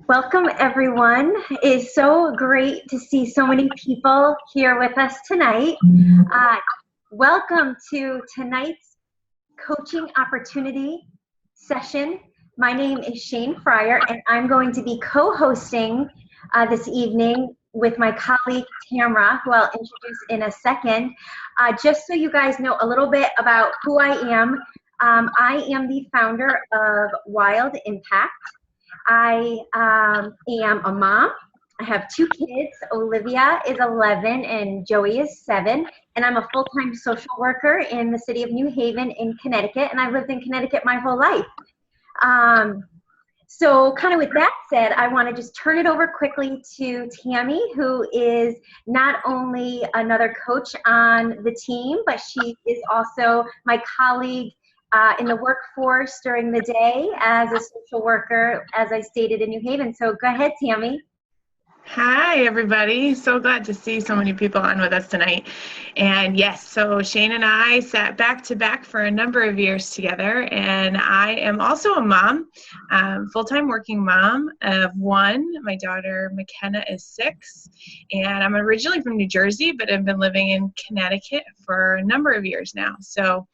Welcome, everyone. It is so great to see so many people here with us tonight. Uh, Welcome to tonight's coaching opportunity session. My name is Shane Fryer, and I'm going to be co-hosting this evening with my colleague Tamara, who I'll introduce in a second. Just so you guys know a little bit about who I am the founder of Wild Impact. I am a mom. I have two kids. Olivia is 11 and Joey is 7. And I'm a full-time social worker in the city of New Haven in Connecticut. And I've lived in Connecticut my whole life. So kind of with that said, I want to just turn it over quickly to Tammy, who is not only another coach on the team, but she is also my colleague in the workforce during the day as a social worker, as I stated, in New Haven. So go ahead, Tammy. Hi, everybody. So glad to see so many people on with us tonight. And yes, so Shane and I sat back to back for a number of years together, and I am also a mom, full-time working mom of 1. My daughter McKenna is 6, and I'm originally from New Jersey, but I've been living in Connecticut for a number of years now. So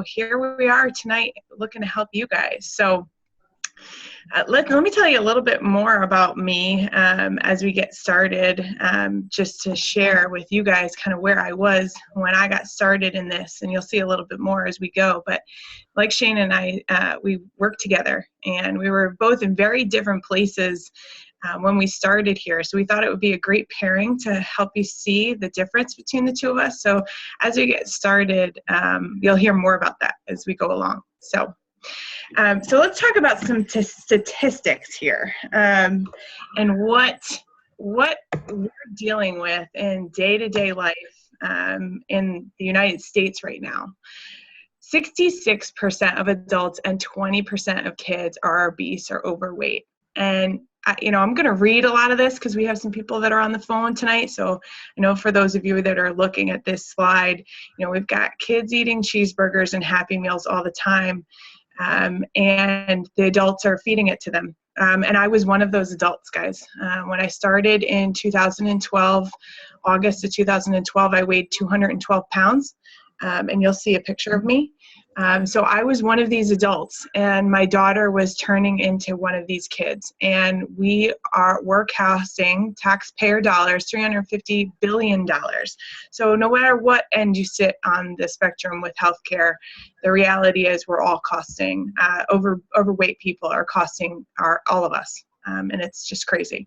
here we are tonight looking to help you guys. So let me tell you a little bit more about me as we get started, just to share with you guys kind of where I was when I got started in this, and you'll see a little bit more as we go. But like Shane and I, we worked together, and we were both in very different places when we started here. So we thought it would be a great pairing to help you see the difference between the two of us. So as we get started, you'll hear more about that as we go along. So let's talk about some statistics here, and what we're dealing with in day-to-day life in the United States right now. 66% of adults and 20% of kids are obese or overweight. And I'm going to read a lot of this because we have some people that are on the phone tonight. So I know for those of you that are looking at this slide, we've got kids eating cheeseburgers and Happy Meals all the time. And the adults are feeding it to them. And I was one of those adults, guys. When I started in 2012, August of 2012, I weighed 212 pounds. And you'll see a picture of me. So I was one of these adults, and my daughter was turning into one of these kids. And we're costing taxpayer dollars, $350 billion. So no matter what end you sit on the spectrum with healthcare, the reality is we're all costing, overweight people are costing all of us. And it's just crazy.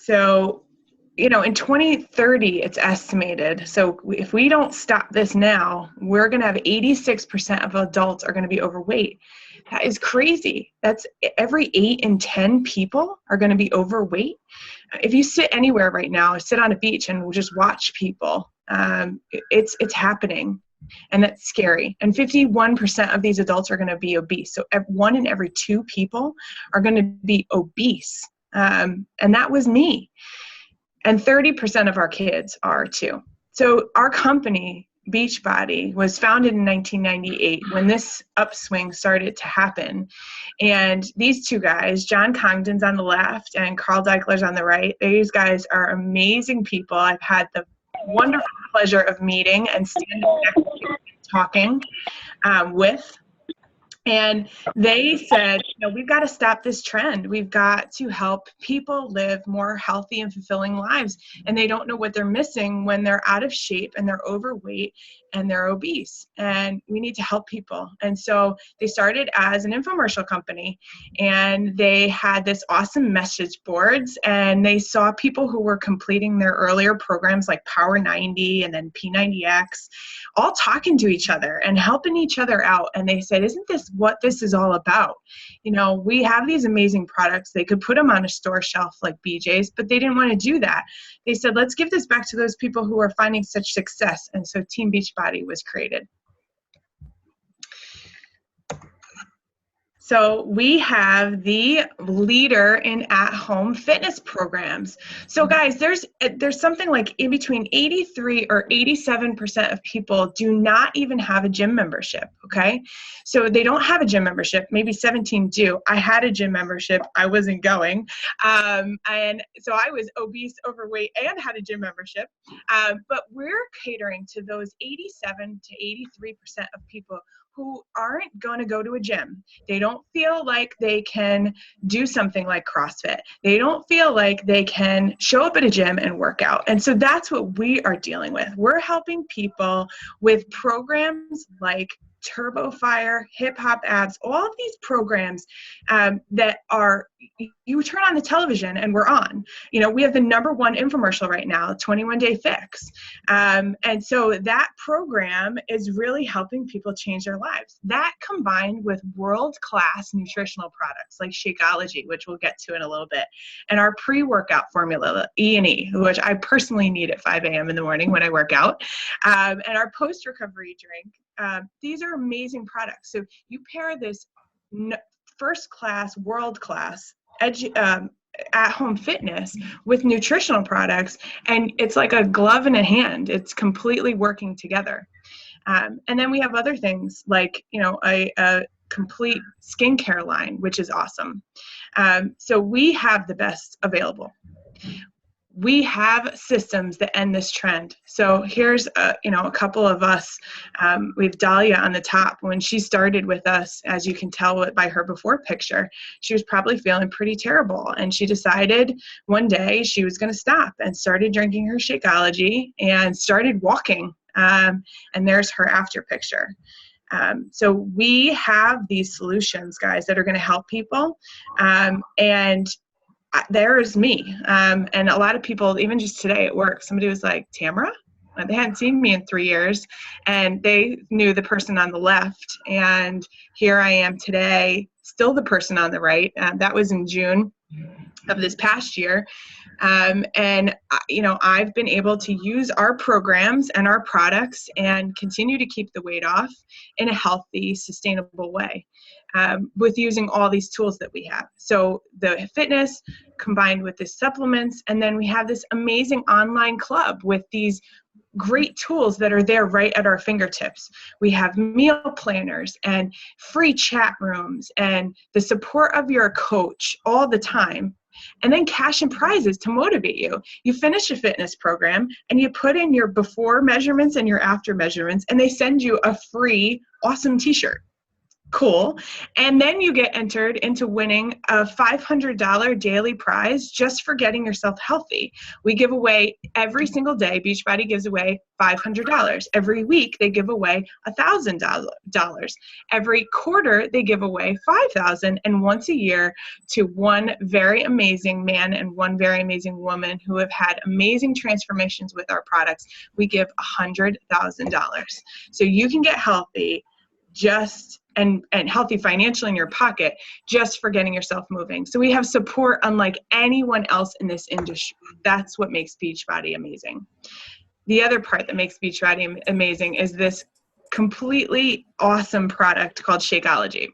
So in 2030, it's estimated. So if we don't stop this now, we're going to have 86% of adults are going to be overweight. That is crazy. That's every 8 in 10 people are going to be overweight. If you sit anywhere right now, sit on a beach and just watch people, it's happening. And that's scary. And 51% of these adults are going to be obese. So 1 in every 2 people are going to be obese. And that was me. And 30% of our kids are too. So our company, Beachbody, was founded in 1998 when this upswing started to happen. And these two guys, John Congdon's on the left and Carl Deichler's on the right, these guys are amazing people. I've had the wonderful pleasure of meeting and standing next to and talking with. And they said, we've got to stop this trend. We've got to help people live more healthy and fulfilling lives. And they don't know what they're missing when they're out of shape and they're overweight and they're obese. And we need to help people. And so they started as an infomercial company, and they had this awesome message boards, and they saw people who were completing their earlier programs like Power 90 and then P90X, all talking to each other and helping each other out. And they said, isn't this what this is all about? We have these amazing products. They could put them on a store shelf like BJ's, but they didn't want to do that. They said, let's give this back to those people who are finding such success. And so Team Beachbody was created. So we have the leader in at-home fitness programs. So guys, there's something like in between 83 or 87% of people do not even have a gym membership, okay? So they don't have a gym membership. Maybe 17 do. I had a gym membership. I wasn't going. And so I was obese, overweight, and had a gym membership. But we're catering to those 87 to 83% of people who aren't going to go to a gym. They don't feel like they can do something like CrossFit. They don't feel like they can show up at a gym and work out. And so that's what we are dealing with. We're helping people with programs like Turbo Fire, Hip Hop Abs, all of these programs that are, you turn on the television and we're on. You know, we have the #1 infomercial right now, 21 Day Fix. And so that program is really helping people change their lives. That combined with world-class nutritional products like Shakeology, which we'll get to in a little bit, and our pre-workout formula, E&E, which I personally need at 5 a.m. in the morning when I work out, and our post-recovery drink. These are amazing products. So you pair this first-class, world-class at-home fitness with nutritional products, and it's like a glove in a hand. It's completely working together. And then we have other things like, you know, a complete skincare line, which is awesome. So we have the best available. We have systems that end this trend. So here's a couple of us. We have Dahlia on the top. When she started with us, as you can tell by her before picture, she was probably feeling pretty terrible. And she decided one day she was going to stop and started drinking her Shakeology and started walking. And there's her after picture. So we have these solutions, guys, that are going to help people. And there is me. And a lot of people, even just today at work, somebody was like, Tamara? They hadn't seen me in 3 years, and they knew the person on the left. And here I am today, still the person on the right. That was in June of this past year. And, you know, I've been able to use our programs and our products and continue to keep the weight off in a healthy, sustainable way. With using all these tools that we have. So the fitness combined with the supplements, and then we have this amazing online club with these great tools that are there right at our fingertips. We have meal planners and free chat rooms and the support of your coach all the time. And then cash and prizes to motivate you. You finish a fitness program and you put in your before measurements and your after measurements, and they send you a free awesome t-shirt. Cool. And then you get entered into winning a $500 daily prize just for getting yourself healthy. We give away every single day. Beachbody gives away $500. Every week they give away $1,000. Every quarter they give away $5,000. And once a year to one very amazing man and one very amazing woman who have had amazing transformations with our products, we give $100,000. So you can get healthy and healthy financially in your pocket just for getting yourself moving. So we have support unlike anyone else in this industry. That's what makes Beachbody amazing. The other part that makes Beachbody amazing is this completely awesome product called Shakeology.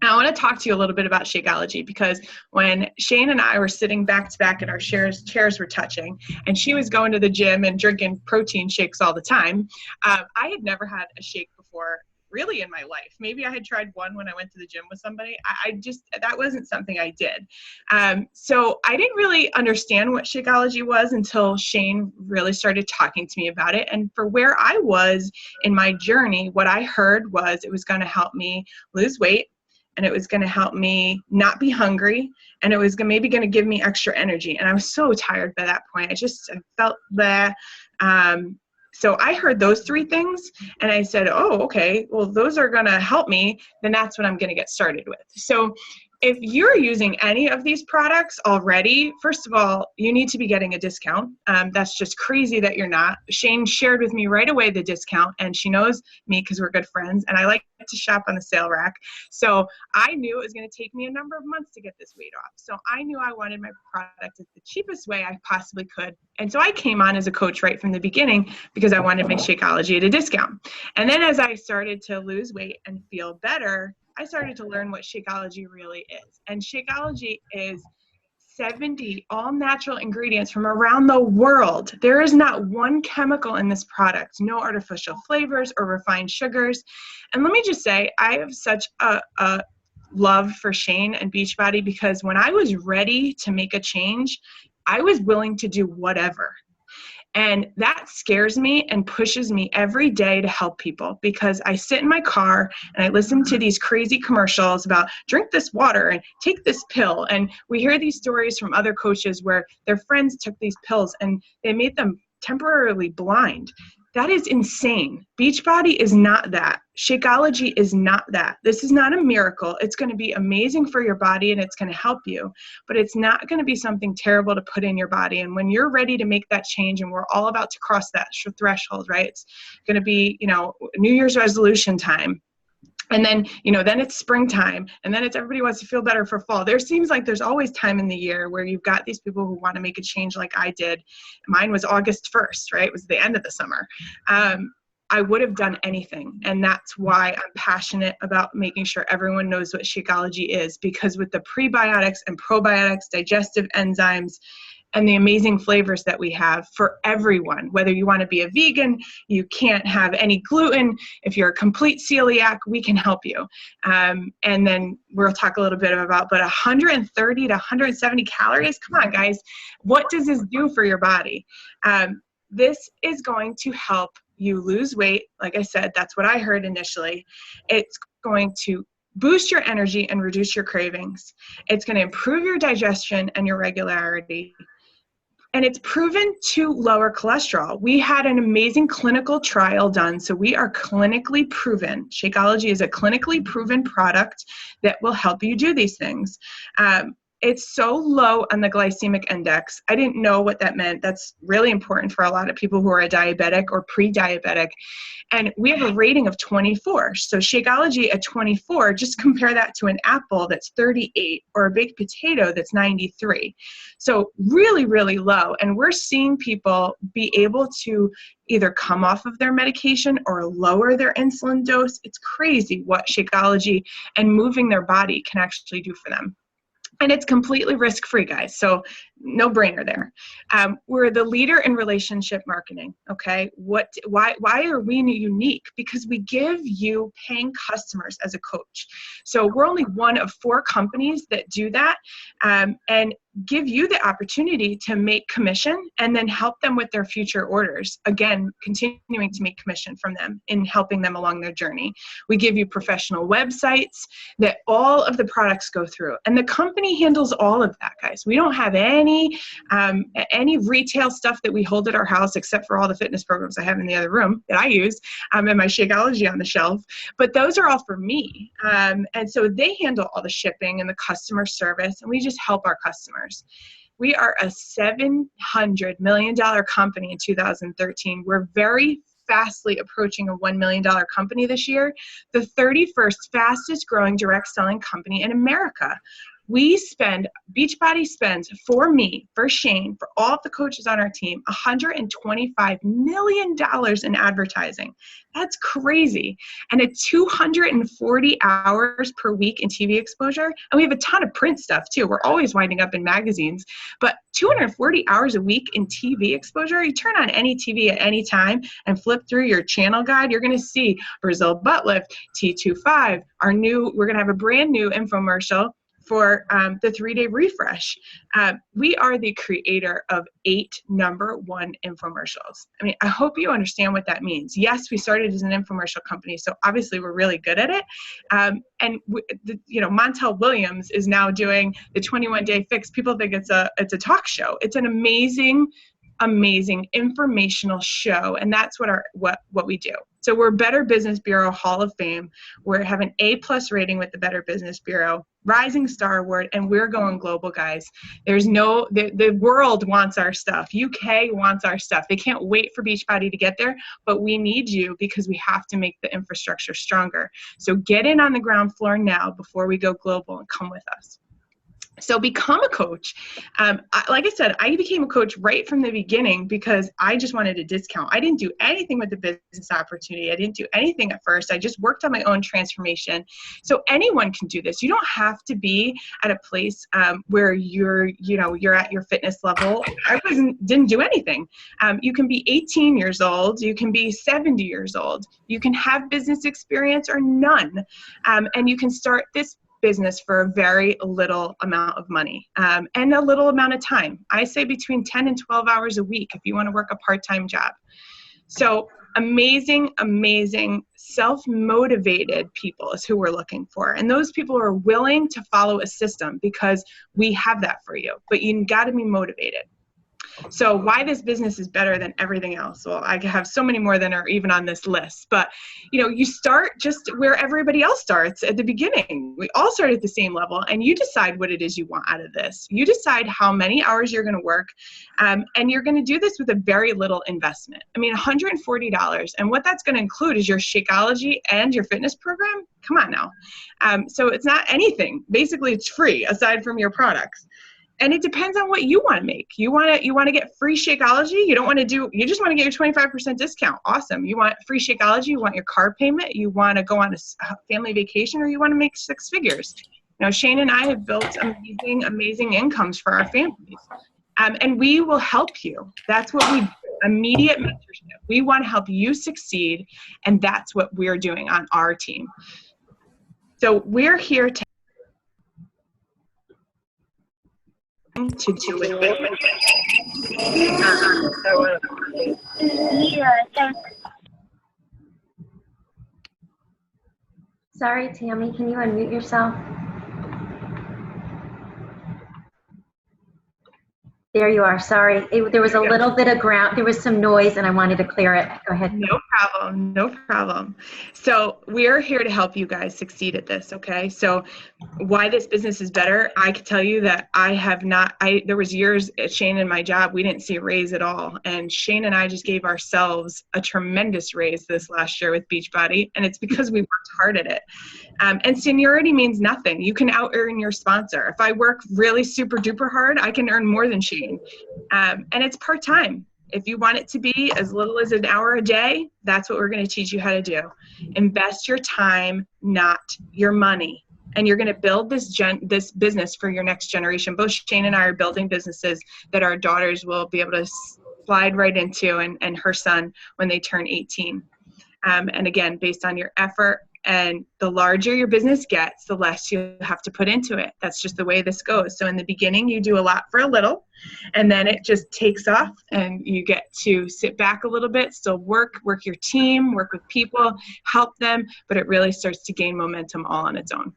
Now, I want to talk to you a little bit about Shakeology because when Shane and I were sitting back to back and our chairs were touching, and she was going to the gym and drinking protein shakes all the time, I had never had a shake before really in my life. Maybe I had tried one when I went to the gym with somebody. That wasn't something I did. So I didn't really understand what Shakeology was until Shane really started talking to me about it. And for where I was in my journey, what I heard was it was going to help me lose weight, and it was going to help me not be hungry, and it was maybe going to give me extra energy. And I was so tired by that point. I felt that. So I heard those three things and I said, oh, okay, well, those are going to help me. Then that's what I'm going to get started with. So if you're using any of these products already, first of all, you need to be getting a discount. That's just crazy that you're not. Shane shared with me right away the discount, and she knows me because we're good friends, and I like to shop on the sale rack. So I knew it was going to take me a number of months to get this weight off. So I knew I wanted my product the cheapest way I possibly could. And so I came on as a coach right from the beginning because I wanted my Shakeology at a discount. And then as I started to lose weight and feel better, I started to learn what Shakeology really is. And Shakeology is 70 all natural ingredients from around the world. There is not one chemical in this product, no artificial flavors or refined sugars. And let me just say, I have such a love for Shane and Beachbody, because when I was ready to make a change, I was willing to do whatever. And that scares me and pushes me every day to help people, because I sit in my car and I listen to these crazy commercials about drink this water and take this pill. And we hear these stories from other coaches where their friends took these pills and they made them temporarily blind. That is insane. Beachbody is not that. Shakeology is not that. This is not a miracle. It's going to be amazing for your body and it's going to help you, but it's not going to be something terrible to put in your body. And when you're ready to make that change, and we're all about to cross that threshold, right? It's going to be, New Year's resolution time. And then, then it's springtime, and then it's everybody wants to feel better for fall. There seems like there's always time in the year where you've got these people who want to make a change like I did. Mine was August 1st, right? It was the end of the summer. I would have done anything. And that's why I'm passionate about making sure everyone knows what Shakeology is, because with the prebiotics and probiotics, digestive enzymes, and the amazing flavors that we have for everyone, whether you want to be a vegan, you can't have any gluten, if you're a complete celiac, we can help you. And then we'll talk a little bit about, but 130 to 170 calories, come on guys, what does this do for your body? This is going to help you lose weight. Like I said, that's what I heard initially. It's going to boost your energy and reduce your cravings. It's going to improve your digestion and your regularity. And it's proven to lower cholesterol. We had an amazing clinical trial done, so we are clinically proven. Shakeology is a clinically proven product that will help you do these things. It's so low on the glycemic index. I didn't know what that meant. That's really important for a lot of people who are diabetic or pre-diabetic. And we have a rating of 24. So Shakeology at 24, just compare that to an apple that's 38 or a baked potato that's 93. So really, really low. And we're seeing people be able to either come off of their medication or lower their insulin dose. It's crazy what Shakeology and moving their body can actually do for them. And it's completely risk-free, guys. So no brainer there. We're the leader in relationship marketing. Okay. Why are we unique? Because we give you paying customers as a coach. So we're only one of 4 companies that do that. And give you the opportunity to make commission and then help them with their future orders. Again, continuing to make commission from them in helping them along their journey. We give you professional websites that all of the products go through. And the company handles all of that, guys. We don't have any retail stuff that we hold at our house, except for all the fitness programs I have in the other room that I use, and my Shakeology on the shelf. But those are all for me. And so they handle all the shipping and the customer service, and we just help our customers. We are a $700 million company in 2013. We're very fastly approaching a $1 million company this year, the 31st fastest growing direct selling company in America. Beachbody spends, for me, for Shane, for all of the coaches on our team, $125 million in advertising. That's crazy. And it's 240 hours per week in TV exposure. And we have a ton of print stuff too. We're always winding up in magazines, but 240 hours a week in TV exposure. You turn on any TV at any time and flip through your channel guide, you're going to see Brazil butt lift, T25, we're going to have a brand new infomercial for the 3-day refresh. We are the creator of 8 #1 infomercials. I mean, I hope you understand what that means. Yes, we started as an infomercial company, so obviously we're really good at it. Montel Williams is now doing the 21-day fix. People think it's a talk show. It's an amazing informational show, and that's what we do. So we're Better Business Bureau Hall of Fame. We have an A+ rating with the Better Business Bureau, Rising Star Award, and we're going global, guys. The world wants our stuff. UK wants our stuff. They can't wait for Beachbody to get there, but we need you because we have to make the infrastructure stronger. So get in on the ground floor now before we go global and come with us. So become a coach. Like I said, I became a coach right from the beginning because I just wanted a discount. I didn't do anything with the business opportunity. I didn't do anything at first. I just worked on my own transformation. So anyone can do this. You don't have to be at a place where you're at your fitness level. Didn't do anything. You can be 18 years old. You can be 70 years old. You can have business experience or none. And you can start this business for a very little amount of money and a little amount of time. I say between 10 and 12 hours a week if you want to work a part-time job. So amazing, self-motivated people is who we're looking for. And those people are willing to follow a system because we have that for you, but you got to be motivated. So why this business is better than everything else? Well, I have so many more than are even on this list, but you start just where everybody else starts at the beginning. We all start at the same level, and you decide what it is you want out of this. You decide how many hours you're going to work, and you're going to do this with a very little investment. I mean, $140, and what that's going to include is your Shakeology and your fitness program. Come on now. So it's not anything. Basically, it's free aside from your products. And it depends on what you want to make. You want to get free Shakeology. You just want to get your 25% discount. Awesome. You want free Shakeology. You want your car payment. You want to go on a family vacation, or you want to make six figures. Shane and I have built amazing incomes for our families. And we will help you. That's what we do. Immediate mentorship. We want to help you succeed. And that's what we're doing on our team. So we're here to do it. Sorry, Tammy, can you unmute yourself? There you are. Sorry. There was a little bit of there was some noise and I wanted to clear it. Go ahead. No problem. So we're here to help you guys succeed at this, okay? So why this business is better, I can tell you that there was years at Shane and my job, we didn't see a raise at all. And Shane and I just gave ourselves a tremendous raise this last year with Beachbody, and it's because we worked hard at it. And seniority means nothing. You can out-earn your sponsor. If I work really super duper hard, I can earn more than Shane. And it's part-time. If you want it to be as little as an hour a day, that's what we're going to teach you how to do. Invest your time, not your money. And you're going to build this business for your next generation. Both Shane and I are building businesses that our daughters will be able to slide right into, and her son when they turn 18. And again, based on your effort, and the larger your business gets, the less you have to put into it. That's just the way this goes. So in the beginning, you do a lot for a little, and then it just takes off, and you get to sit back a little bit, still work your team, work with people, help them, but it really starts to gain momentum all on its own.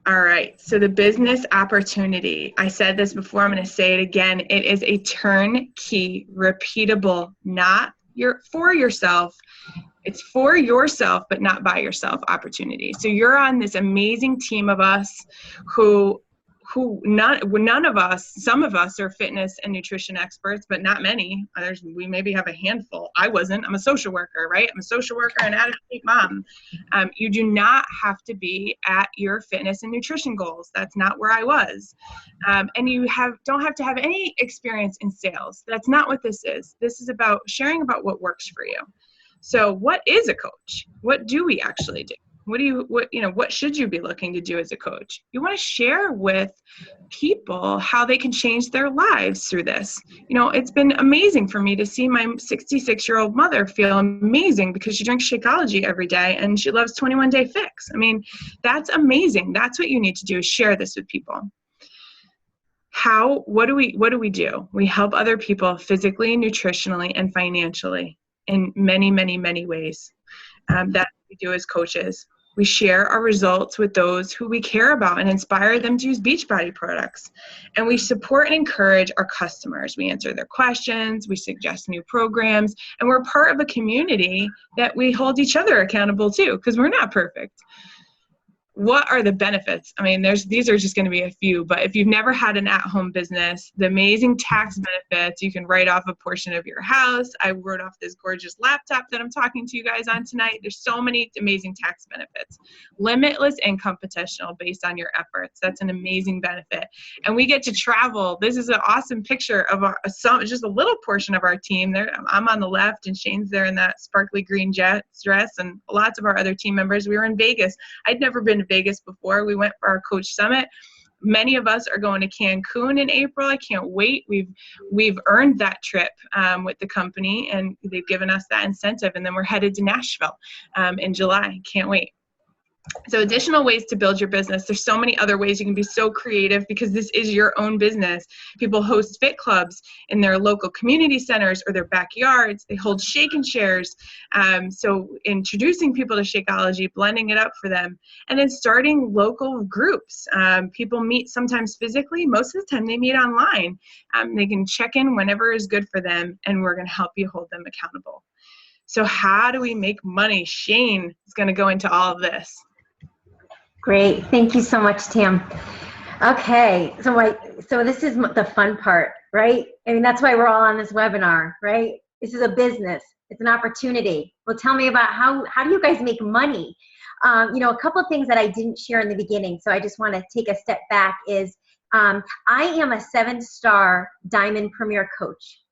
All right, so the business opportunity. I said this before, I'm going to say it again. It is a turnkey, repeatable, not for yourself. It's for yourself, but not by yourself opportunity. So you're on this amazing team of us who none of us, some of us are fitness and nutrition experts, but not many. We maybe have a handful. I wasn't. I'm a social worker, right? I'm a social worker and out-of-state mom. You do not have to be at your fitness and nutrition goals. That's not where I was. And you don't have to have any experience in sales. That's not what this is. This is about sharing about what works for you. So what is a coach? What do we actually do? What should you be looking to do as a coach? You want to share with people how they can change their lives through this. It's been amazing for me to see my 66-year-old mother feel amazing because she drinks Shakeology every day and she loves 21 Day Fix. I mean, that's amazing. That's what you need to do, is share this with people. What do we do? We help other people physically, nutritionally, and financially in many, many, many ways. That's what we do as coaches. We share our results with those who we care about and inspire them to use Beachbody products. And we support and encourage our customers. We answer their questions, we suggest new programs, and we're part of a community that we hold each other accountable to, because we're not perfect. what are the benefits? I mean, these are just going to be a few, but if you've never had an at-home business, the amazing tax benefits, you can write off a portion of your house. I wrote off this gorgeous laptop that I'm talking to you guys on tonight. There's so many amazing tax benefits. Limitless income potential based on your efforts. That's an amazing benefit. And we get to travel. This is an awesome picture of just a little portion of our team. There, I'm on the left and Shane's there in that sparkly green dress, and lots of our other team members. We were in Vegas. I'd never been to Vegas before. We went for our coach summit. Many of us are going to Cancun in April. I can't wait. We've earned that trip with the company, and they've given us that incentive. And then we're headed to Nashville in July. Can't wait. So additional ways to build your business. There's so many other ways you can be so creative because this is your own business. People host fit clubs in their local community centers or their backyards. They hold shake and shares. So introducing people to Shakeology, blending it up for them, and then starting local groups. People meet sometimes physically. Most of the time they meet online. They can check in whenever is good for them, and we're going to help you hold them accountable. So how do we make money? Shane is going to go into all of this. Great. Thank you so much, Tam. Okay. So this is the fun part, right? I mean, that's why we're all on this webinar, right? This is a business. It's an opportunity. Well, tell me about how do you guys make money? A couple of things that I didn't share in the beginning, so I just want to take a step back is I am a 7-star Diamond Premier coach.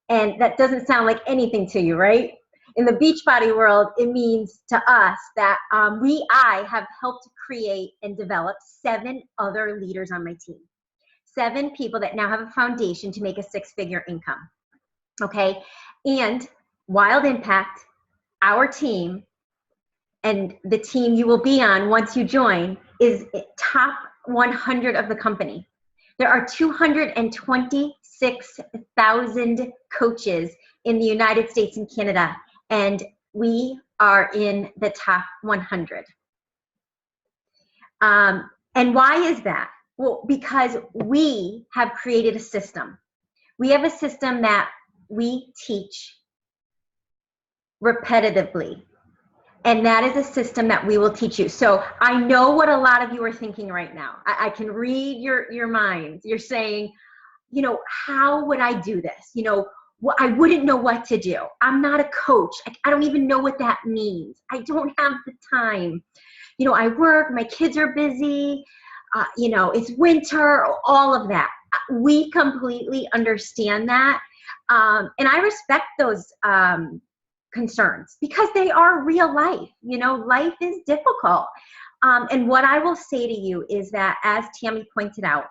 And that doesn't sound like anything to you, right? In the Beachbody world, it means to us that I have helped create and develop 7 other leaders on my team. 7 people that now have a foundation to make a 6-figure income. Okay? And Wild Impact, our team, and the team you will be on once you join, is top 100 of the company. There are 226,000 coaches in the United States and Canada, and we are in the top 100. And why is that? Well, because we have created a system. We have a system that we teach repetitively. And that is a system that we will teach you. So I know what a lot of you are thinking right now. I can read your minds. You're saying, how would I do this? I wouldn't know what to do. I'm not a coach. I don't even know what that means. I don't have the time. I work, my kids are busy, it's winter, all of that. We completely understand that. And I respect those concerns because they are real life. Life is difficult. And what I will say to you is that, as Tammy pointed out,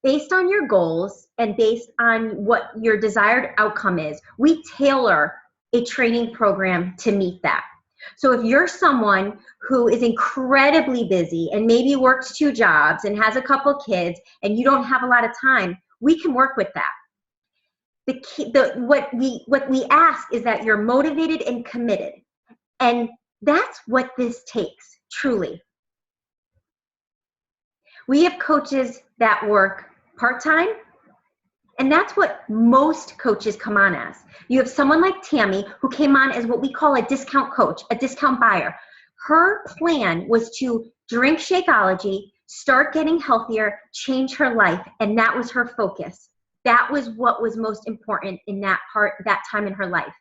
based on your goals and based on what your desired outcome is, we tailor a training program to meet that. So if you're someone who is incredibly busy and maybe works 2 jobs and has a couple kids and you don't have a lot of time, we can work with that. What we ask is that you're motivated and committed. And that's what this takes, truly. We have coaches that work part-time, and that's what most coaches come on as. You have someone like Tammy who came on as what we call a discount coach, a discount buyer. Her plan was to drink Shakeology, start getting healthier, change her life, and that was her focus. That was what was most important in that time in her life.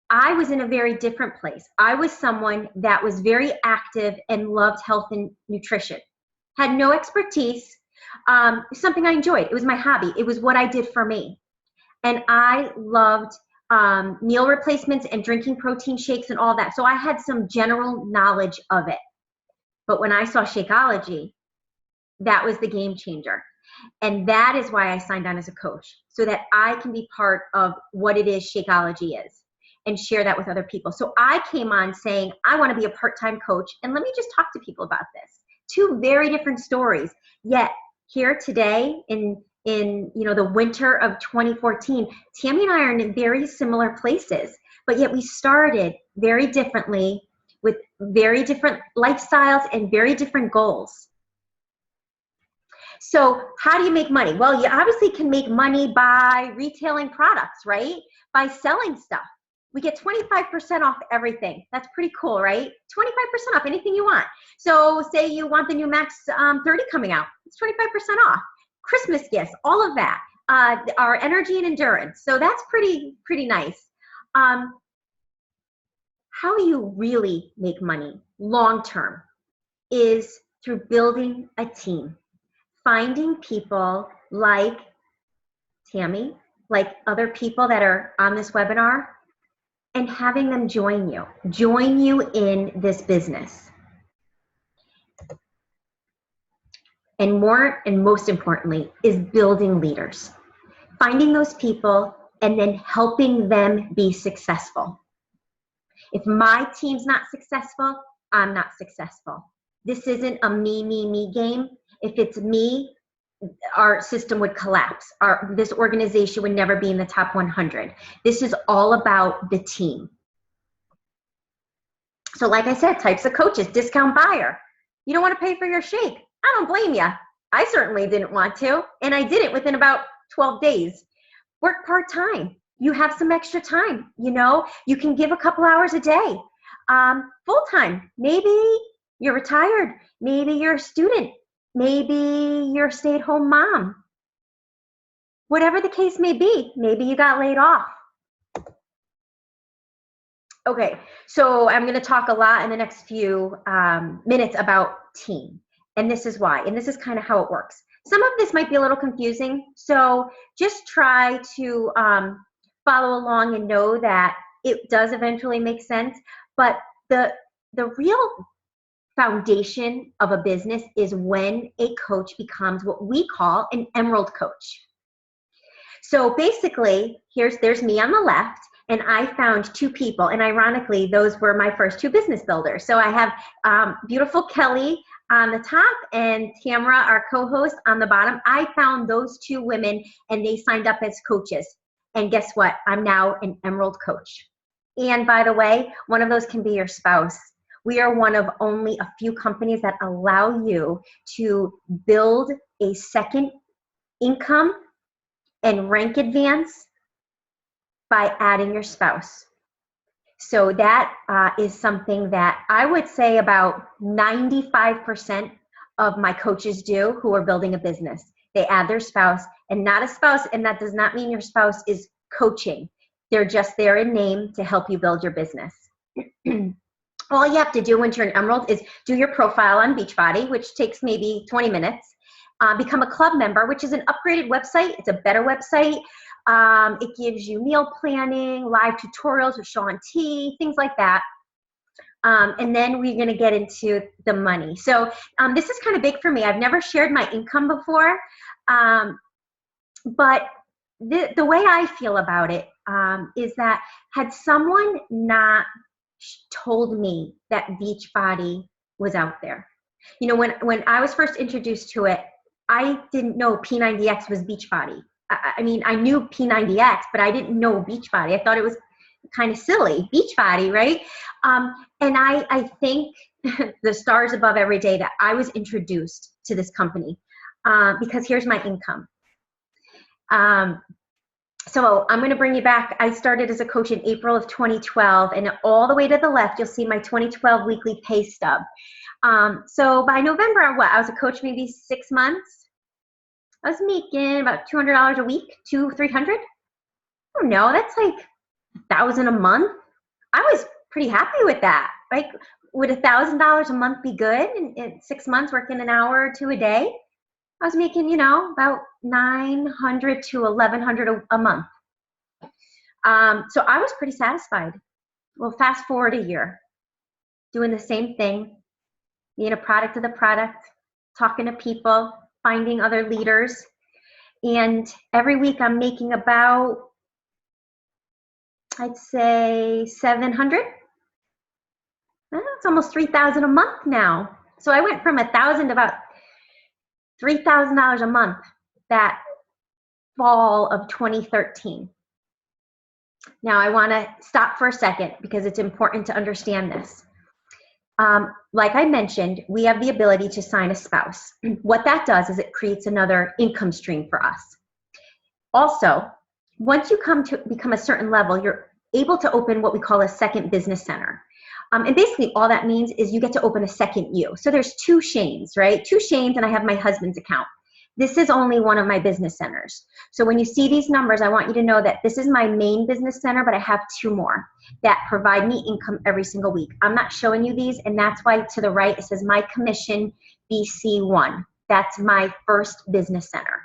I was in a very different place. I was someone that was very active and loved health and nutrition. Had no expertise, something I enjoyed. It was my hobby. It was what I did for me. And I loved meal replacements and drinking protein shakes and all that. So I had some general knowledge of it. But when I saw Shakeology, that was the game changer. And that is why I signed on as a coach, so that I can be part of what it is Shakeology is and share that with other people. So I came on saying, I want to be a part-time coach, and let me just talk to people about this. 2 very different stories. Yet here today in the winter of 2014, Tammy and I are in very similar places, but yet we started very differently with very different lifestyles and very different goals. So how do you make money? Well, you obviously can make money by retailing products, right? By selling stuff. we get 25% off everything. That's pretty cool, right? 25% off anything you want. So say you want the new Max 30 coming out, it's 25% off. Christmas gifts, all of that. Our energy and endurance. So that's pretty nice. How you really make money long-term is through building a team, finding people like Tammy, like other people that are on this webinar, and having them join you in this business. And more and most importantly is building leaders, finding those people and then helping them be successful. If my team's not successful, I'm not successful. This isn't a me game. If it's me, our system would collapse. This organization would never be in the top 100. This is all about the team. So like I said, types of coaches, discount buyer. You don't want to pay for your shake. I don't blame you. I certainly didn't want to, and I did it within about 12 days. Work part-time. You have some extra time, you know, you can give a couple hours a day. Full-time, maybe you're retired, maybe you're a student, maybe you're a stay-at-home mom. Whatever the case may be, maybe you got laid off. Okay, so I'm gonna talk a lot in the next few minutes about team. And this is why, and this is kind of how it works. Some of this might be a little confusing, so just try to follow along and know that it does eventually make sense. But the real foundation of a business is when a coach becomes what we call an emerald coach. So basically, there's me on the left, and I found two people, and ironically, those were my first two business builders. So I have beautiful Kelly on the top and Tamara, our co-host, on the bottom. I found those two women, and they signed up as coaches. And guess what? I'm now an emerald coach. And by the way, one of those can be your spouse. We are one of only a few companies that allow you to build a second income and rank advance by adding your spouse. So that is something that I would say about 95% of my coaches do who are building a business. They add their spouse, and not a spouse, and that does not mean your spouse is coaching. They're just there in name to help you build your business. All you have to do once you're an emerald is do your profile on Beachbody, which takes maybe 20 minutes. Become a club member, which is an upgraded website. It's a better website. It gives you meal planning, live tutorials with Shaun T, things like that. And then we're going to get into the money. So this is kind of big for me. I've never shared my income before. But the way I feel about it is that had someone not told me that Beachbody was out there, you know, when I was first introduced to it, I didn't know P90X was Beachbody. I mean, I knew P90X, but I didn't know Beachbody. I thought it was kind of silly, Beachbody, right? And I think the stars above every day that I was introduced to this company because here's my income. So I'm going to bring you back. I started as a coach in April of 2012, and all the way to the left, you'll see my 2012 weekly pay stub. So by November, I was a coach maybe 6 months. I was making about $200 a week, $200-300. I don't know, that's like $1,000 a month. I was pretty happy with that. Like, would $1,000 a month be good in 6 months working an hour or two a day? I was making, you know, about $900 to $1,100 a month. So I was pretty satisfied. Well, fast forward a year, doing the same thing, being a product of the product, talking to people, finding other leaders. And every week I'm making about, I'd say 700. It's almost 3,000 a month now. So I went from 1,000 to about $3,000 a month that fall of 2013. Now I want to stop for a second because it's important to understand this. Like I mentioned, we have the ability to sign a spouse. What that does is it creates another income stream for us. Also, once you come to become a certain level, able to open what we call a second business center. And basically all that means is you get to open a second you. So there's 2 Shanes, right? 2 Shanes, and I have my husband's account. This is only one of my business centers. So when you see these numbers, I want you to know that this is my main business center, but I have 2 more that provide me income every single week. I'm not showing you these, and that's why to the right it says my commission BC1. That's my first business center,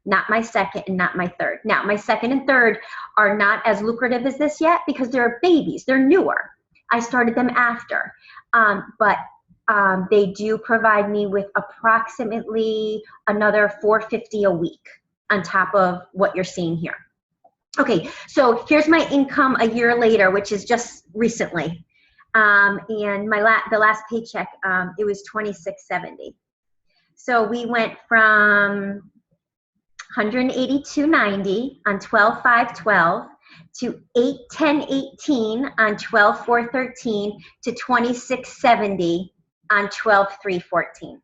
not my second and not my third. Now, my second and third are not as lucrative as this yet because they're babies. They're newer. I started them after, but they do provide me with approximately another $450 a week on top of what you're seeing here. Okay, so here's my income a year later, which is just recently, and the last paycheck, it was $26.70. So we went from $182.90 on 12/5/12 to $810.18 on 12/4/13 to $26.70 on 12/3/14.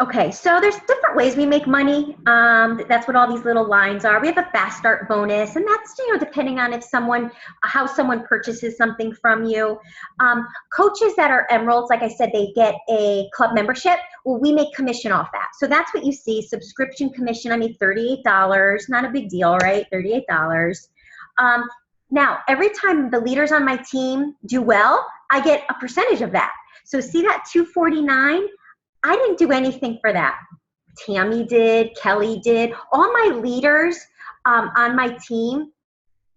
Okay, so there's different ways we make money. That's what all these little lines are. We have a fast start bonus, and that's, you know, depending on how someone purchases something from you. Coaches that are emeralds, like I said, they get a club membership. Well, we make commission off that. So that's what you see, subscription commission. I mean, $38, not a big deal, right? $38. Now, every time the leaders on my team do well, I get a percentage of that. So see that $249? I didn't do anything for that. Tammy did, Kelly did. All my leaders on my team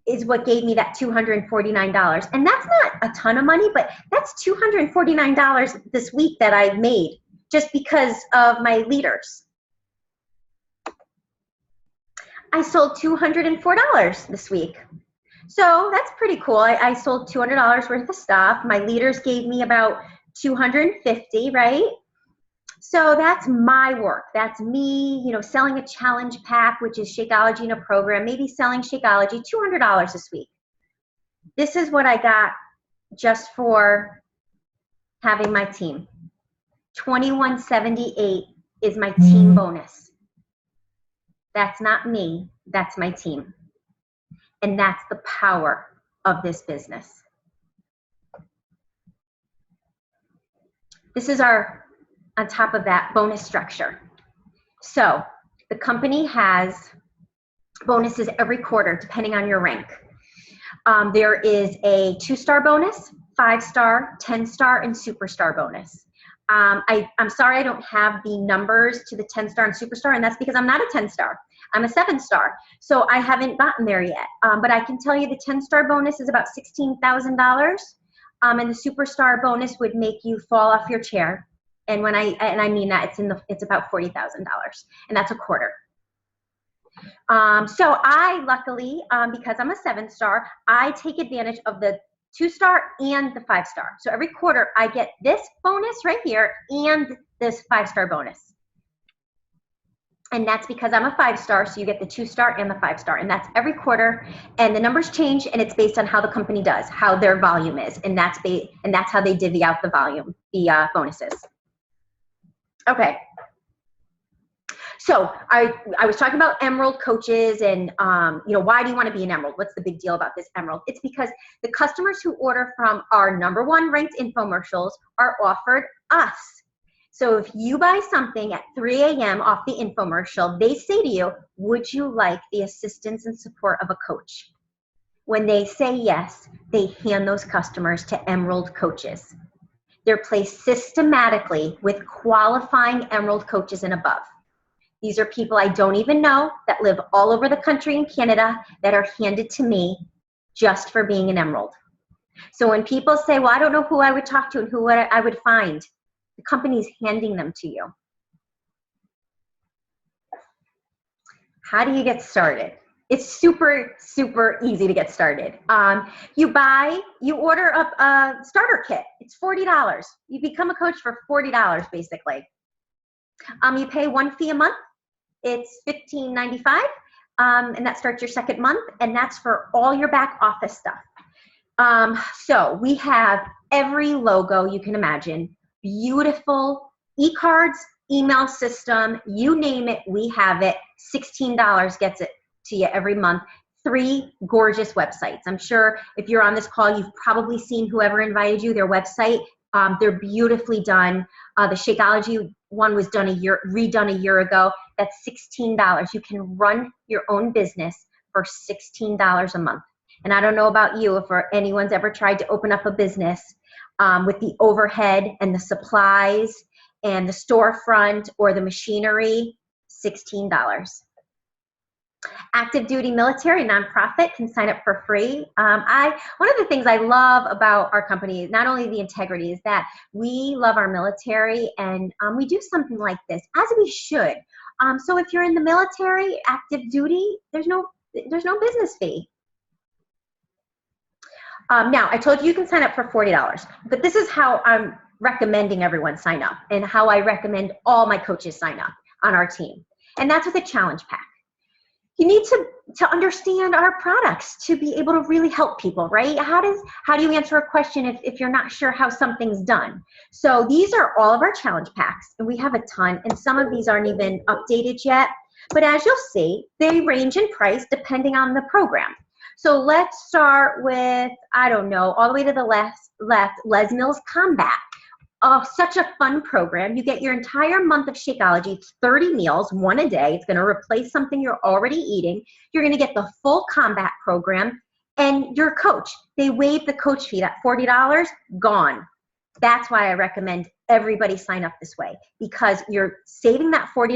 is what gave me that $249. And that's not a ton of money, but that's $249 this week that I made just because of my leaders. I sold $204 this week. So that's pretty cool. I sold $200 worth of stuff. My leaders gave me about $250, right? So that's my work. That's me, you know, selling a challenge pack, which is Shakeology in a program, maybe selling Shakeology, $200 this week. This is what I got just for having my team. $21.78 is my team bonus. That's not me, that's my team. And that's the power of this business. This is on top of that, bonus structure. So the company has bonuses every quarter depending on your rank. There is a 2-star bonus, 5-star, 10-star, and superstar bonus. I'm sorry I don't have the numbers to the 10-star and superstar, and that's because I'm not a 10-star. I'm a 7-star, so I haven't gotten there yet. But I can tell you the 10-star bonus is about $16,000, and the superstar bonus would make you fall off your chair. And I mean that, it's about $40,000, and that's a quarter. So I luckily, because I'm a 7-star, I take advantage of the 2-star and the 5-star. So every quarter I get this bonus right here and this 5-star bonus. And that's because I'm a 5-star, so you get the 2-star and the 5-star, and that's every quarter. And the numbers change, and it's based on how the company does, how their volume is, and that's how they divvy out the volume, the bonuses. Okay, so I was talking about emerald coaches and, you know, why do you want to be an emerald? What's the big deal about this emerald? It's because the customers who order from our #1 ranked infomercials are offered us. So if you buy something at 3 a.m. off the infomercial, they say to you, would you like the assistance and support of a coach? When they say yes, they hand those customers to emerald coaches. They're placed systematically with qualifying emerald coaches and above. These are people I don't even know that live all over the country in Canada that are handed to me just for being an emerald. So when people say, well, I don't know who I would talk to and who I would find, the company's handing them to you. How do you get started? It's super, super easy to get started. You order a starter kit. It's $40. You become a coach for $40 basically. You pay one fee a month. It's $15.95, and that starts your second month, and that's for all your back office stuff. So we have every logo you can imagine, beautiful e-cards, email system, you name it, we have it. $16 gets it to you every month. 3 gorgeous websites. I'm sure if you're on this call, you've probably seen whoever invited you, their website. They're beautifully done. The Shakeology one was redone a year ago. That's $16. You can run your own business for $16 a month. And I don't know about you, if anyone's ever tried to open up a business with the overhead and the supplies and the storefront or the machinery, $16. Active duty military nonprofit can sign up for free. One of the things I love about our company, not only the integrity, is that we love our military, and we do something like this, as we should. So if you're in the military, active duty, there's no business fee. Now, I told you can sign up for $40, but this is how I'm recommending everyone sign up, and how I recommend all my coaches sign up on our team. And that's with a challenge pack. You need to understand our products to be able to really help people, right? How do you answer a question if you're not sure how something's done? So these are all of our challenge packs, and we have a ton, and some of these aren't even updated yet. But as you'll see, they range in price depending on the program. So let's start with, I don't know, all the way to the left, Les Mills Combat. Oh, such a fun program. You get your entire month of Shakeology. It's 30 meals, 1 a day. It's going to replace something you're already eating. You're going to get the full combat program and your coach. They waive the coach fee. That $40, gone. That's why I recommend everybody sign up this way, because you're saving that $40,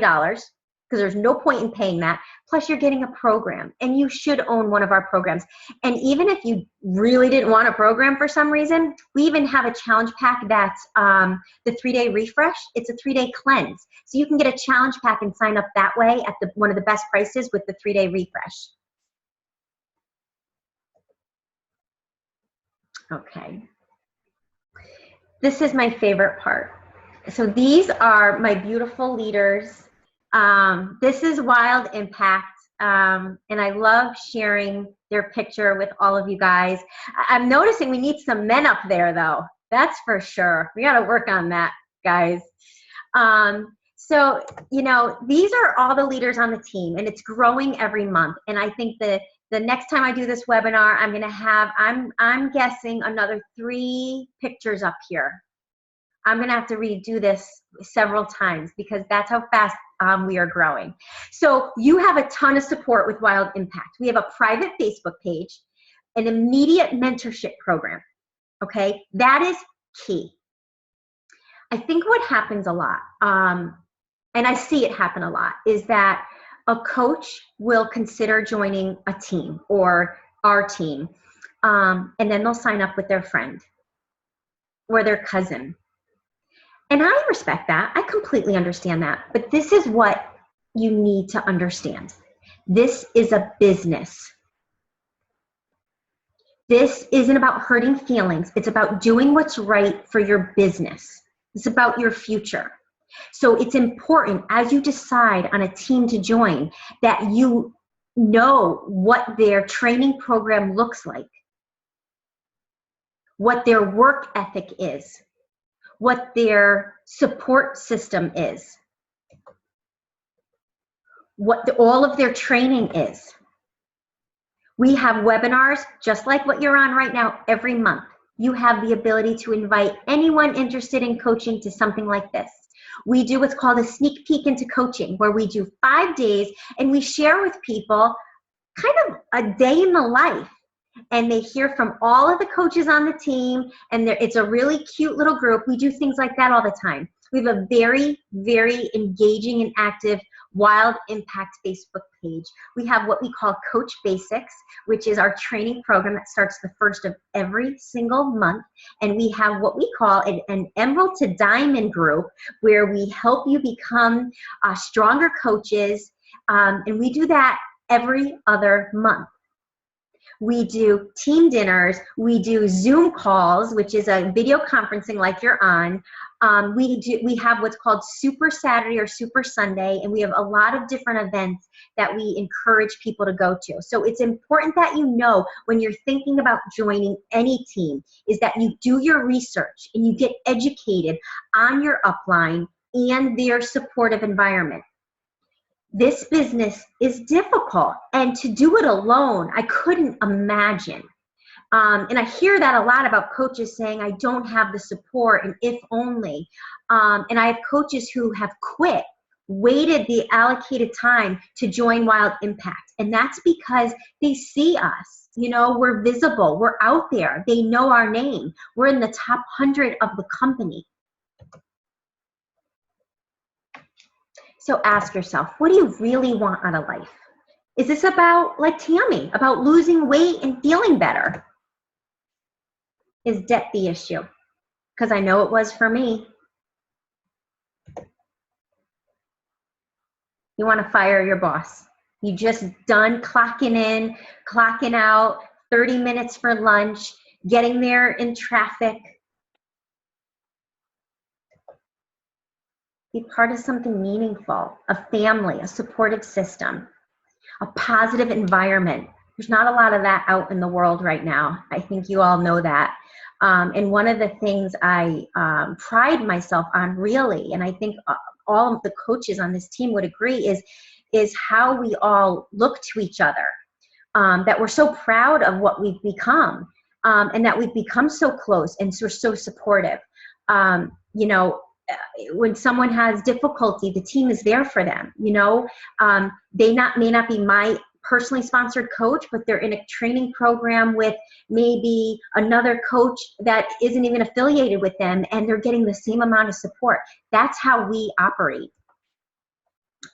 because there's no point in paying that. Plus, you're getting a program, and you should own one of our programs. And even if you really didn't want a program for some reason, we even have a challenge pack that's the 3-day refresh. It's a 3-day cleanse. So you can get a challenge pack and sign up that way at one of the best prices with the 3-day refresh. Okay. This is my favorite part. So these are my beautiful leaders. This is Wild Impact, and I love sharing their picture with all of you guys. I'm noticing we need some men up there, though. That's for sure. We got to work on that, guys. So, you know, these are all the leaders on the team, and it's growing every month. And I think the next time I do this webinar, I'm going to have, I'm guessing, another 3 pictures up here. I'm going to have to redo this several times, because that's how fast we are growing. So you have a ton of support with Wild Impact. We have a private Facebook page, an immediate mentorship program. Okay, that is key. I think what happens a lot, and I see it happen a lot, is that a coach will consider joining a team or our team, and then they'll sign up with their friend or their cousin. And I respect that. I completely understand that. But this is what you need to understand. This is a business. This isn't about hurting feelings. It's about doing what's right for your business. It's about your future. So it's important, as you decide on a team to join, that you know what their training program looks like, what their work ethic is, what their support system is, what all of their training is. We have webinars just like what you're on right now every month. You have the ability to invite anyone interested in coaching to something like this. We do what's called a sneak peek into coaching, where we do 5 days and we share with people kind of a day in the life. And they hear from all of the coaches on the team, and it's a really cute little group. We do things like that all the time. We have a very, very engaging and active Wild Impact Facebook page. We have what we call Coach Basics, which is our training program that starts the first of every single month. And we have what we call an Emerald to Diamond group, where we help you become stronger coaches. And we do that every other month. We do team dinners. We do Zoom calls, which is a video conferencing like you're on. We have what's called Super Saturday or Super Sunday, and we have a lot of different events that we encourage people to go to. So it's important that you know, when you're thinking about joining any team, is that you do your research and you get educated on your upline, and their supportive environment. This business is difficult, and to do it alone, I couldn't imagine. And I hear that a lot about coaches saying, I don't have the support, and if only. And I have coaches who have quit, waited the allocated time to join Wild Impact. And that's because they see us. You know, we're visible, we're out there, they know our name, we're in the top 100 of the company. So ask yourself, what do you really want out of life? Is this about, like Tammy, about losing weight and feeling better? Is debt the issue? Because I know it was for me. You want to fire your boss. You just done clocking in, clocking out, 30 minutes for lunch, getting there in traffic. Be part of something meaningful, a family, a supportive system, a positive environment. There's not a lot of that out in the world right now. I think you all know that. And one of the things I pride myself on really, and I think all of the coaches on this team would agree, is how we all look to each other, that we're so proud of what we've become, and that we've become so close and we're so supportive. You know, when someone has difficulty, the team is there for them. You know, they may not be my personally sponsored coach, but they're in a training program with maybe another coach that isn't even affiliated with them, and they're getting the same amount of support. That's how we operate.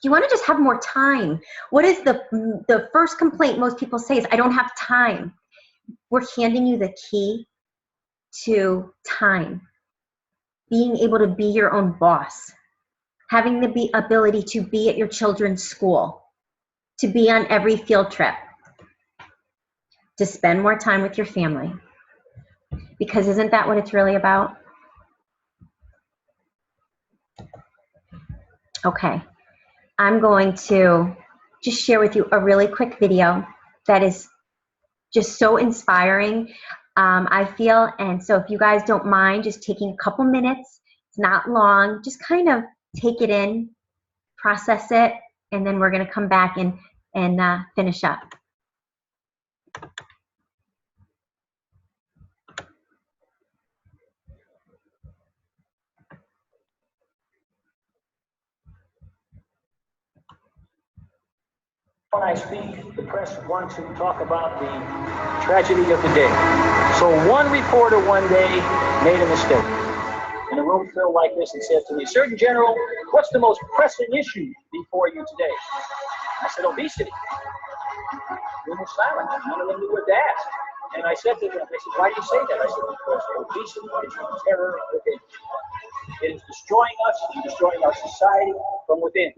You want to just have more time. What is the first complaint most people say is, I don't have time. We're handing you the key to time. Being able to be your own boss. Having the ability to be at your children's school. To be on every field trip. To spend more time with your family. Because isn't that what it's really about? Okay. I'm going to just share with you a really quick video that is just so inspiring, I feel. And so if you guys don't mind just taking a couple minutes, it's not long, just kind of take it in, process it, and then we're going to come back and finish up. When I speak, the press wants to talk about the tragedy of the day. So one reporter one day made a mistake. And the room filled like this and said to me, Surgeon General, what's the most pressing issue before you today? I said, obesity. We were silent. None of them knew what to ask. And I said to them, they said, why do you say that? I said, because obesity is the terror within. It is destroying us and destroying our society from within.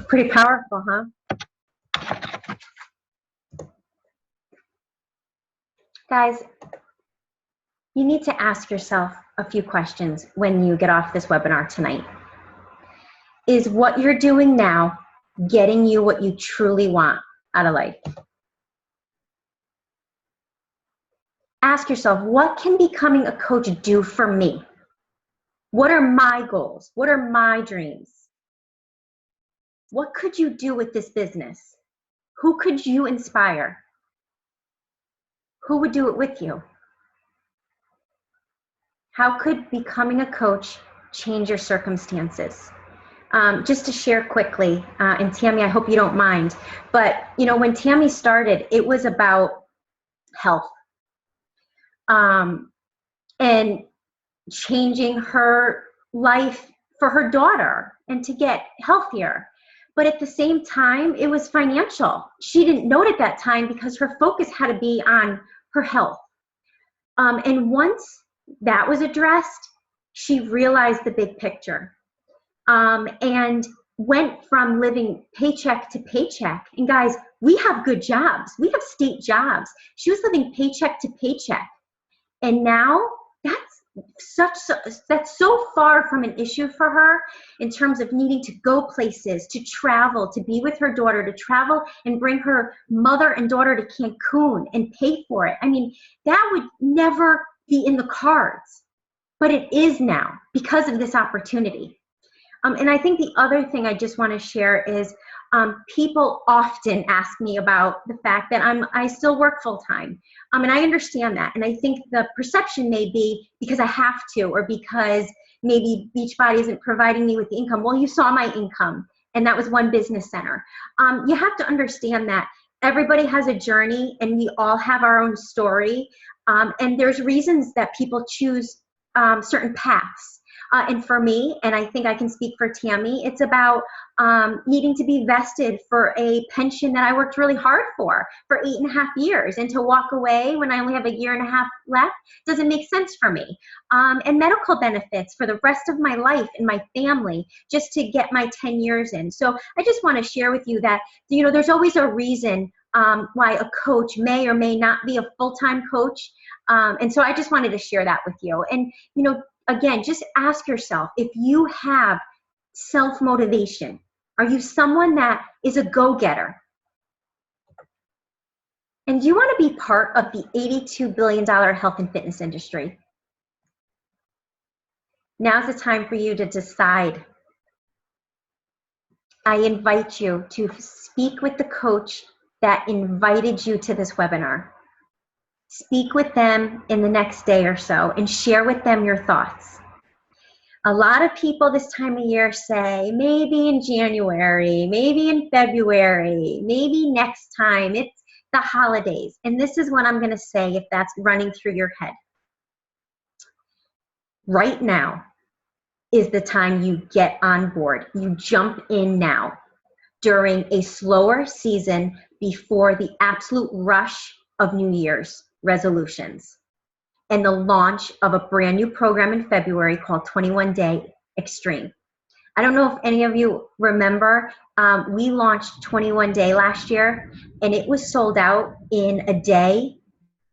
Pretty powerful, huh? Guys, you need to ask yourself a few questions when you get off this webinar tonight. Is what you're doing now getting you what you truly want out of life? Ask yourself, what can becoming a coach do for me? What are my goals? What are my dreams? What could you do with this business? Who could you inspire? Who would do it with you? How could becoming a coach change your circumstances? Just to share quickly, and Tammy, I hope you don't mind, but you know, when Tammy started, it was about health and changing her life for her daughter and to get healthier. But at the same time, it was financial. She didn't know it at that time because her focus had to be on her health. And once that was addressed, she realized the big picture and went from living paycheck to paycheck. And guys, we have good jobs. We have state jobs. She was living paycheck to paycheck. And now that's so far from an issue for her in terms of needing to go places, to travel, to be with her daughter, to travel and bring her mother and daughter to Cancun and pay for it. I mean, that would never be in the cards, but it is now because of this opportunity. And I think the other thing I just want to share is people often ask me about the fact that I still work full time. And I understand that. And I think the perception may be because I have to, or because maybe Beachbody isn't providing me with the income. Well, you saw my income, and that was one business center. You have to understand that everybody has a journey, and we all have our own story. And there's reasons that people choose certain paths. And for me, and I think I can speak for Tammy, it's about needing to be vested for a pension that I worked really hard for 8.5 years, and to walk away when I only have 1.5 years left doesn't make sense for me. And medical benefits for the rest of my life and my family just to get my 10 years in. So I just want to share with you that, you know, there's always a reason why a coach may or may not be a full-time coach. And so I just wanted to share that with you. And, you know, again, just ask yourself, if you have self-motivation, are you someone that is a go-getter? And do you want to be part of the $82 billion health and fitness industry? Now's the time for you to decide. I invite you to speak with the coach that invited you to this webinar. Speak with them in the next day or so and share with them your thoughts. A lot of people this time of year say, maybe in January, maybe in February, maybe next time, it's the holidays. And this is what I'm going to say if that's running through your head. Right now is the time you get on board. You jump in now during a slower season before the absolute rush of New Year's resolutions and the launch of a brand new program in February called 21 Day Extreme. I don't know if any of you remember, we launched 21 Day last year, and it was sold out in a day.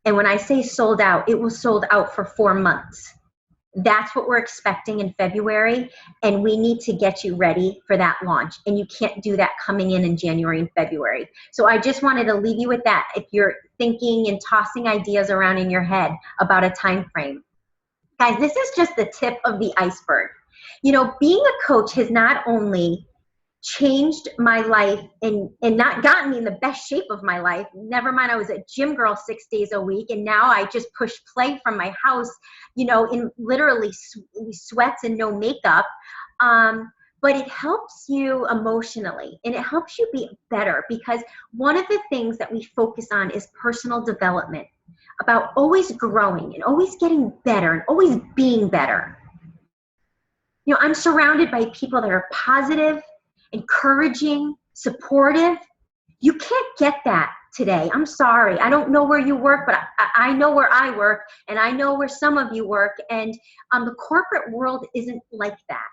And when I say sold out, it was sold out for 4 months. That's what we're expecting in February, and we need to get you ready for that launch. And you can't do that coming in January and February. So I just wanted to leave you with that. If you're thinking and tossing ideas around in your head about a time frame, guys, this is just the tip of the iceberg. You know, being a coach has not only changed my life and not gotten me in the best shape of my life. Never mind, I was a gym girl 6 days a week, and now I just push play from my house, you know, in literally sweats and no makeup. but it helps you emotionally and it helps you be better, because one of the things that we focus on is personal development, about always growing and always getting better and always being better. You know, I'm surrounded by people that are positive, encouraging, supportive. You can't get that today. I'm sorry. I don't know where you work, but I know where I work, and I know where some of you work, and the corporate world isn't like that,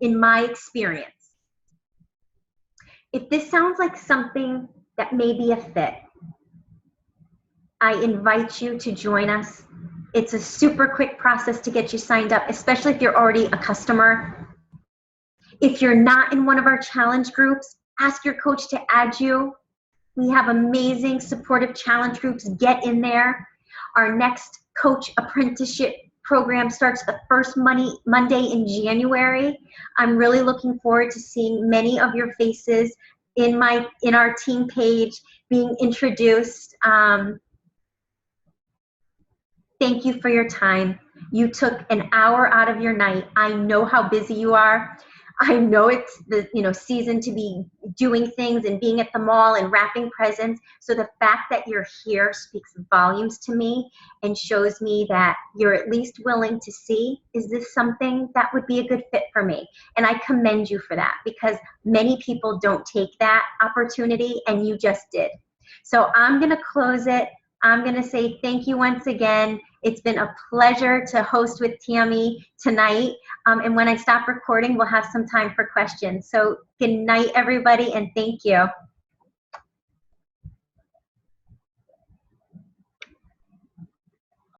in my experience. If this sounds like something that may be a fit, I invite you to join us. It's a super quick process to get you signed up, especially if you're already a customer. If you're not in one of our challenge groups, ask your coach to add you. We have amazing supportive challenge groups. Get in there. Our next coach apprenticeship program starts the first Monday in January. I'm really looking forward to seeing many of your faces in our team page, being introduced. Thank you for your time. You took an hour out of your night. I know how busy you are. I know it's the season to be doing things and being at the mall and wrapping presents. So the fact that you're here speaks volumes to me and shows me that you're at least willing to see, is this something that would be a good fit for me? And I commend you for that, because many people don't take that opportunity, and you just did. So I'm going to close it. I'm going to say thank you once again. It's been a pleasure to host with Tammy tonight. And when I stop recording, we'll have some time for questions. So good night, everybody, and thank you.